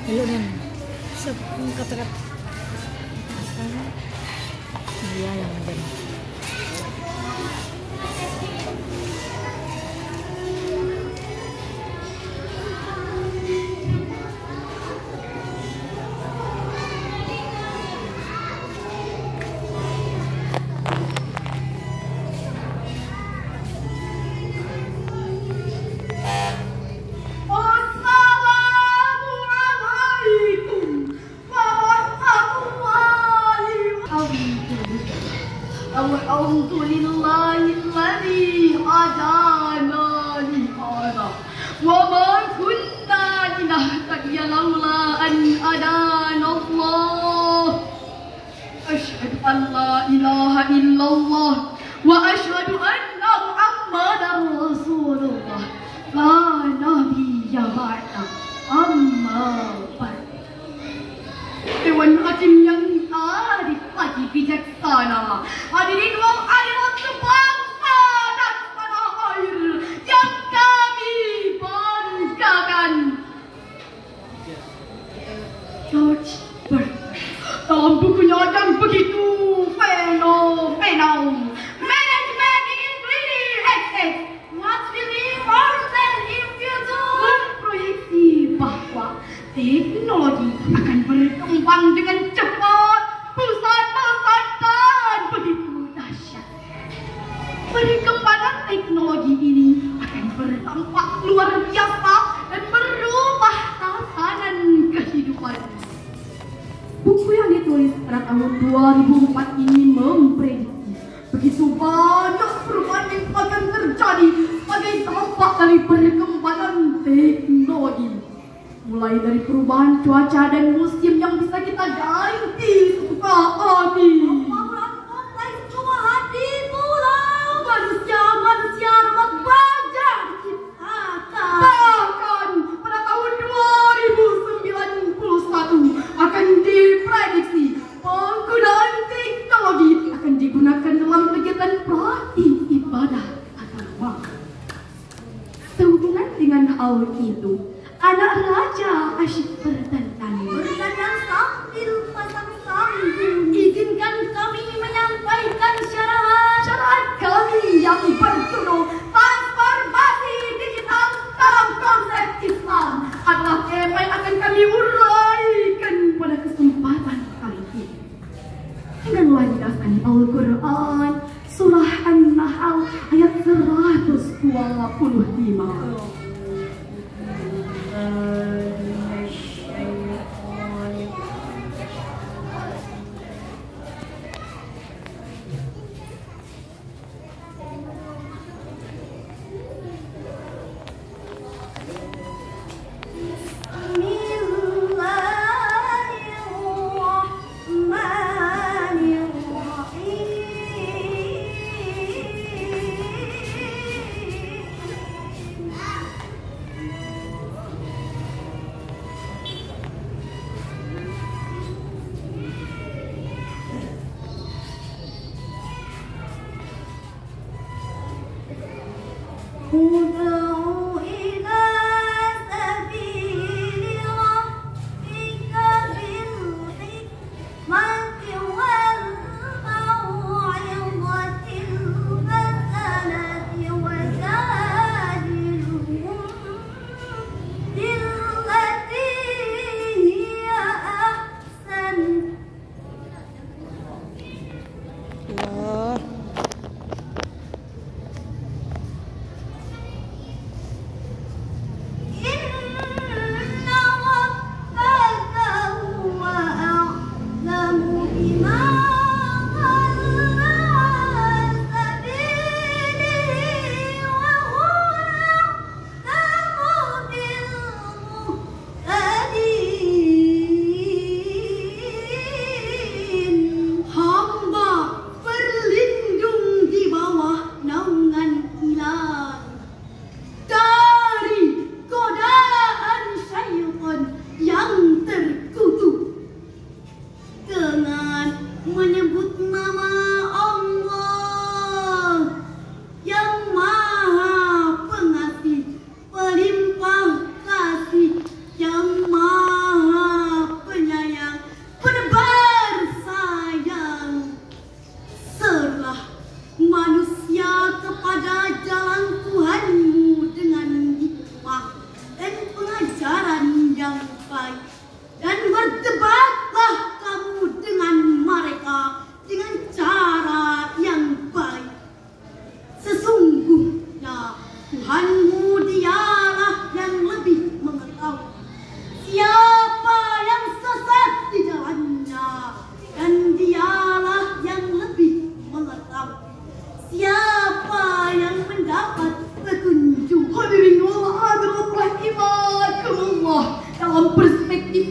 Hello dan kata-kata dia yang ada. Alhamdulillahilladzi hadana li hadha wa ma kunna linahtadiya laula an hadana Allah. Asyhadu an la ilaha illallah wa asyhadu anna Muhammadar Rasulullah. La nabiyya ba'da. Amma ba'd. Dewan Hakim yang arif lagi bijaksana, hadirin wal hadirat sebangsa dan tanah air yang kami banggakan. George Bernard dalam bukunya yang begitu fenomenal, Management in Greedy Access, What will be important in future, proyeksi bahwa teknologi akan berkembang dengan cepat, pesat-pesat dan begitu dahsyat. Perkembangan teknologi ini akan berdampak luar biasa dan merubah tatanan kehidupan. Buku yang ditulis pada tahun 2004 ini memprediksi begitu banyak perubahan yang akan terjadi sebagai dampak dari perkembangan teknologi. Mulai dari perubahan cuaca dan musim yang bisa kita ganti sesuka hati. Cuma hati pulau manusia dapat banyak diciptakan. Bahkan pada tahun 2091 akan diprediksi penggunaan teknologi akan digunakan dalam kegiatan praktik ibadah agama. Sehubungan dengan hal itu, anak raja asyik bertanya-tanya. Sambil pasang sambung, izinkan kami menyampaikan syarat kami yang berjudul transformasi digital dalam konsep Islam adalah tema yang akan kami uraikan pada kesempatan kali ini. Denganlah didasari Al-Quran surah An-Nahl ayat 125.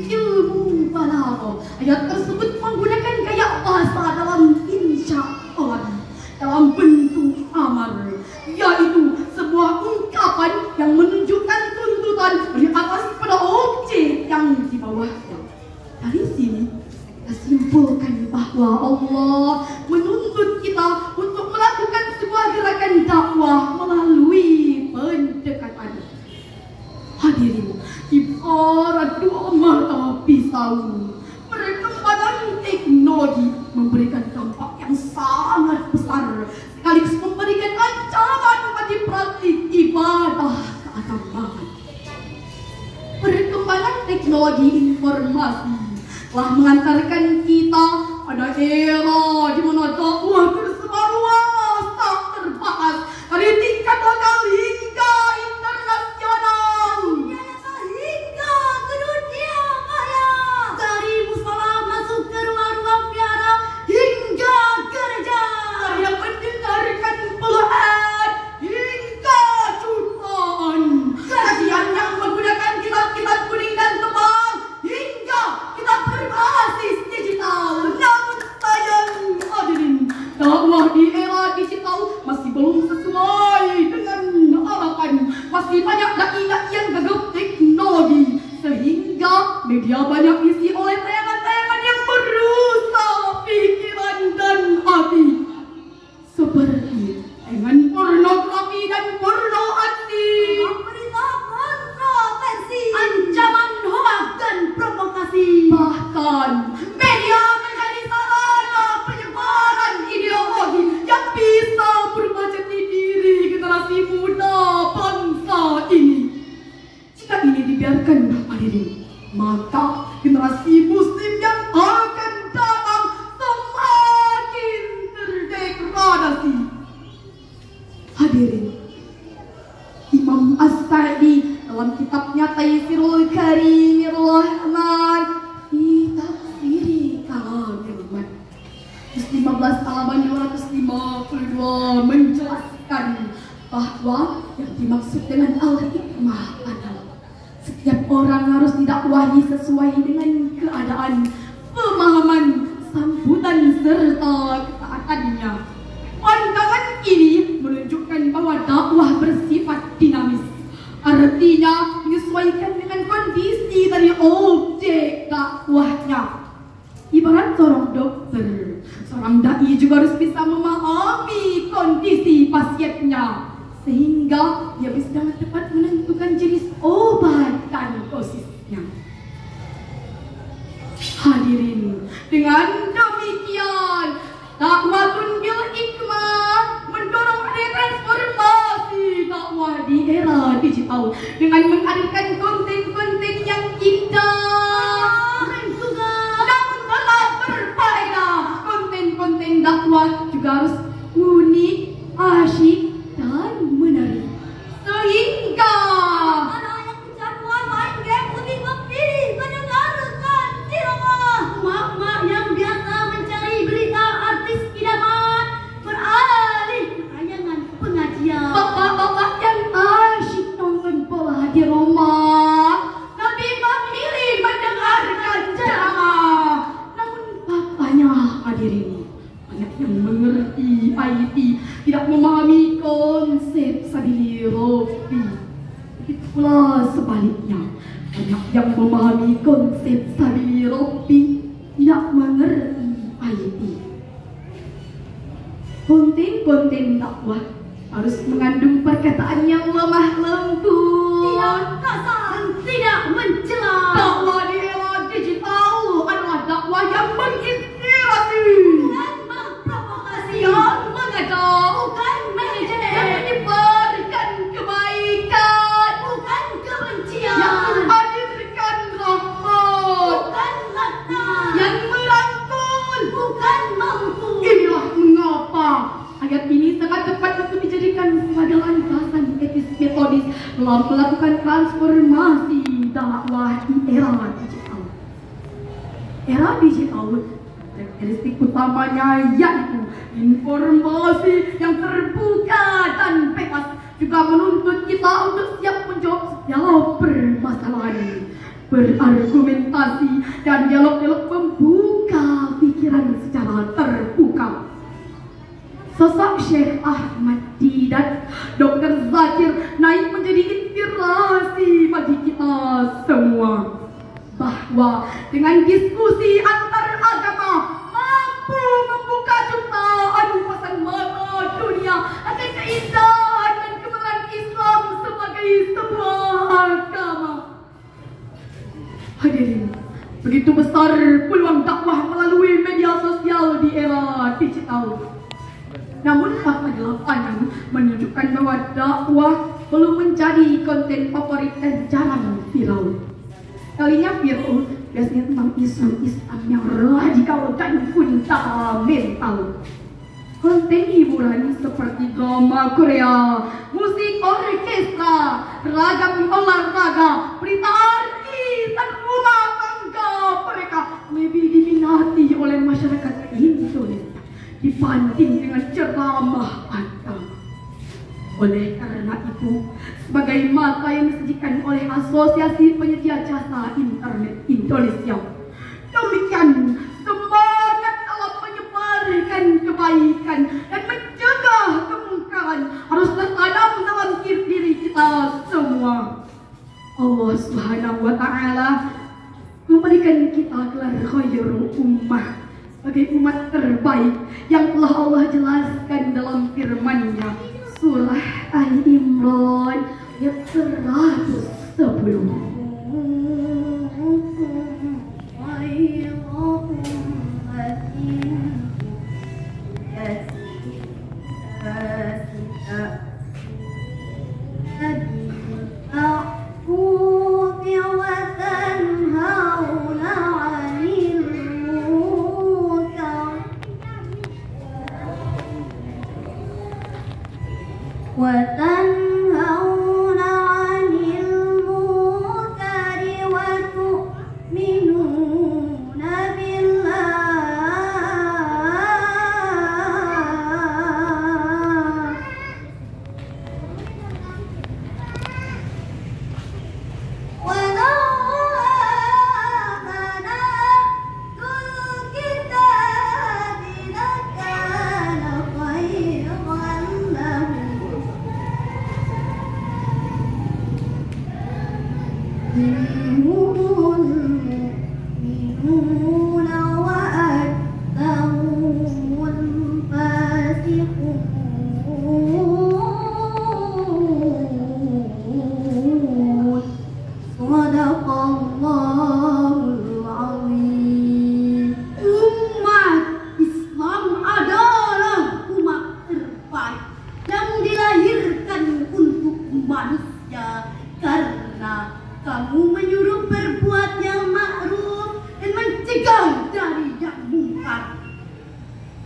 ilmu balaghah. Ayat tersebut menggunakan gaya bahasa dalam insya'an, dalam bentuk amar, yaitu sebuah ungkapan yang menunjukkan tuntutan di atas pada objek yang di bawahnya. Dari sini kita simpulkan bahwa Allah menuntut kita untuk melakukan sebuah gerakan dakwah melalui pendekatan. Hadirin, ibarat dua mata pisau, perkembangan teknologi memberikan dampak yang sangat besar sekaligus memberikan ancaman bagi praktik ibadah keagamaan. Perkembangan teknologi informasi telah mengantarkan kita pada era di mana dakwah tersebar luas tak terbahas dari tingkat lokal hingga internasional, hingga ke dunia maya, dari musola masuk ke ruang-ruang biara hingga gereja, yang mendengarkan puluhan hingga jutaan, kajian yang menggunakan kitab-kitab kuning dan tebal hingga kitab berbasis digital. Namun sayang hadirin, dakwah di era digital masih belum sesuai dengan harapan. Masih banyak dai-dai yang gagap teknologi, sehingga media banyak isi oleh tayangan-tayangan yang merusak pikiran dan hati, seperti dengan pornografi dan porno aksi, berita kontroversi, ancaman hoak dan provokasi. Bahkan media menjadi sarana penyebaran ideologi yang bisa berubah jati diri generasi muda bangsa ini. Jika ini dibiarkan hadirin, maka generasi muslim yang akan datang semakin terdegradasi. Hadirin, Imam As-Sa'di dalam kitabnya Taysirul Karimir Rahman fi Tafsiri Kalamir Rahman 15 halaman 252 menjelaskan bahwa yang dimaksud dengan al-hikmah adalah setiap orang harus didakwahi sesuai dengan keadaan, pemahaman, sambutan serta ketaatannya. Pandangan ini menunjukkan bahwa dakwah bersifat dinamis, artinya menyesuaikan dengan kondisi dari objek dakwahnya. Ibarat seorang dokter, seorang dai juga harus bisa memahami kondisi pasiennya, sehingga dia bisa dengan tepat menentukan jenis obat dan dosisnya. Hadirin, dengan demikian dakwatun bil hikmah mendorong adanya transformasi dakwah di era digital dengan menghadirkan konten-konten yang indah, namun tetap berfaedah. Konten-konten dakwah juga harus unik, asyik, dan menarik, sehingga anak yang kecanduan main game putih memilih mendengarkan ceramah, mak-mak yang biasa mencari berita artis idaman beralih ke tayangan pengajian, bapak-bapak yang asyik nonton bola di rumah lebih memilih mendengarkan ceramah. Namun papanya hadirin banyak yang mengerti IT, tidak memahami konsep sabilirobi. Begitu pula sebaliknya, banyak yang memahami konsep sabilirobi, tidak mengerti IT. Konten-konten dakwah harus mengandung perkataan yang lemah lembut, tidak kasar, tidak mencela. Dakwah di era digital adalah dakwah yang menginspirasi, bukan memprovokasi, yang mengajak, bukan mengejek, yang menyebarkan kebaikan, bukan kebencian, yang menghadirkan rahmat, bukan laknat, yang merangkul, bukan mampu. Inilah mengapa ayat ini sangat tepat untuk dijadikan sebagai landasan etis metodis dalam melakukan transformasi dakwah di era digital. Era digital, karakteristik utamanya yaitu informasi yang terbuka dan bebas, juga menuntut kita untuk siap menjawab setiap permasalahan. berargumentasi dan dialog-dialog membuka pikiran secara terbuka. Sosok Syekh Ahmad Didat, Dr. Zakir naik menjadi inspirasi bagi kita semua, bahwa dengan diskusi antar agama mampu membuka jutaan pasang mata dunia akan keindahan dan kebenaran Islam sebagai sebuah agama. Hadirin, begitu besar peluang dakwah melalui media sosial di era digital. Namun fakta di lapangan menunjukkan bahwa dakwah belum menjadi konten favorit dan jarang viral. Kalinya viral biasanya tentang isu Islam yang radikal dan fundamental. Konten hiburan seperti drama Korea, musik orkestra, ragam olahraga, berita artis dan rumah tangga mereka lebih diminati oleh masyarakat Indonesia dibanding dengan ceramah agama. Oleh karena itu, sebagai mata yang disajikan oleh Asosiasi Penyedia Jasa Internet Indonesia, demikian semangat dalam menyebarkan kebaikan dan mencegah kemungkaran harus tertanam dalam diri kita semua. Allah Subhanahu wa Ta'ala memberikan kita gelar khairul ummah sebagai umat terbaik yang telah Allah jelaskan dalam firman-Nya, surah Ali Imran ayat 110. وتنهون عن المنكر وتؤمنون بالله ولو آمن أهل الكتاب لكان خيرا لهم منهم المؤمنون وأكثرهم الفاسقون صدق الله العظيم. Umat Islam adalah umat terbaik yang dilahirkan untuk manusia, karena kamu menyuruh berbuat yang ma'ruf dan mencegah dari yang mungkar,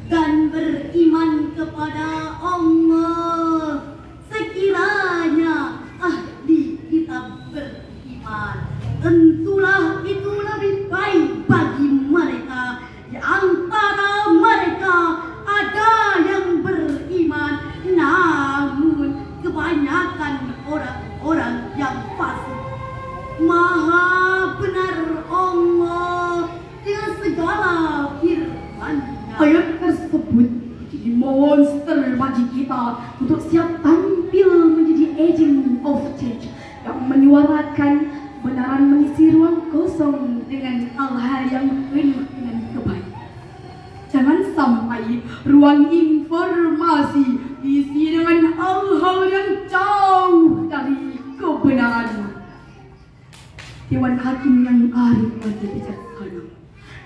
dan beriman kepada Allah. Sekiranya ahli kitab beriman, tentulah itu lebih baik bagi mereka. Di antara mereka ada yang beriman, namun kebanyakan orang-orang yang fasik. Maha benar Allah dengan segala firman-Nya. Ayat tersebut jadi monster bagi kita untuk siap tampil menjadi agent of change yang menyuarakan kebenaran mengisi ruang kosong dengan hal-hal yang penuh dengan kebaikan. Jangan sampai ruang informasi diisi dengan hal-hal yang jauh dari kebenaran. Dewan Hakim yang arif lagi bijaksana.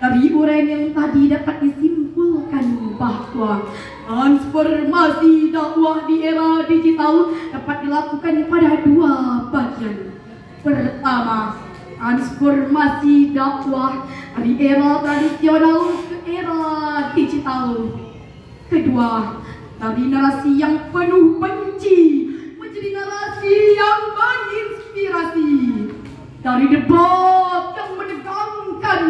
Dari uraian yang tadi dapat disimpulkan bahwa transformasi dakwah di era digital dapat dilakukan pada dua bagian. Pertama, transformasi dakwah dari era tradisional ke era digital. Kedua, dari narasi yang penuh benci menjadi narasi yang menginspirasi. Dari debat yang menegangkan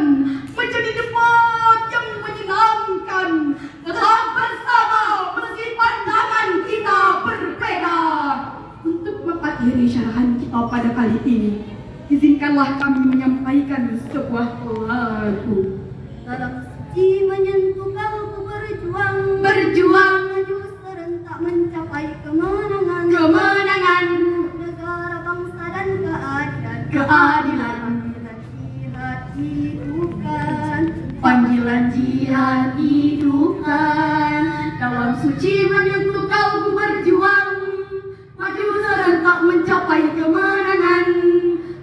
menjadi debat yang menyenangkan. Tetap bersama meski pandangan kita berbeda. Untuk mengakhiri syarahan kita pada kali ini, izinkanlah kami menyampaikan menyampaikan sebuah lagu. Dalam suci menyentuh kalbu Berjuang maju serentak mencapai kemenangan. kemenangan, Negara, bangsa dan keadilan. keadilan. Jihad hidupkan. Panggilan jihad hidupkan. Dalam suci menyentuh kalbu berjuang, maju serentak mencapai kemenangan.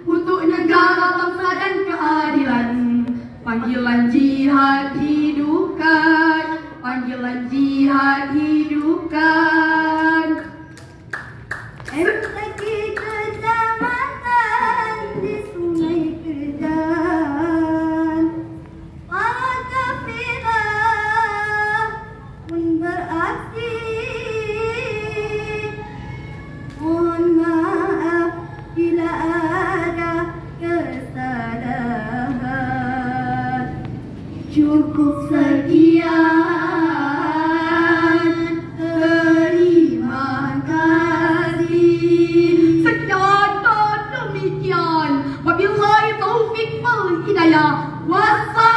Untuk negara, bangsa dan keadilan. Panggilan jihad hidupkan. Panggilan jihad hidupkan. MTQ kecamatan di Sungai Kerjaan. Para kafilah pun beraksi. Mohon maaf bila ada kesalahan. Cukup sekian. Terima kasih. Sekian dan demikian. Wabillahi taufik wal hidayah. Wassalam.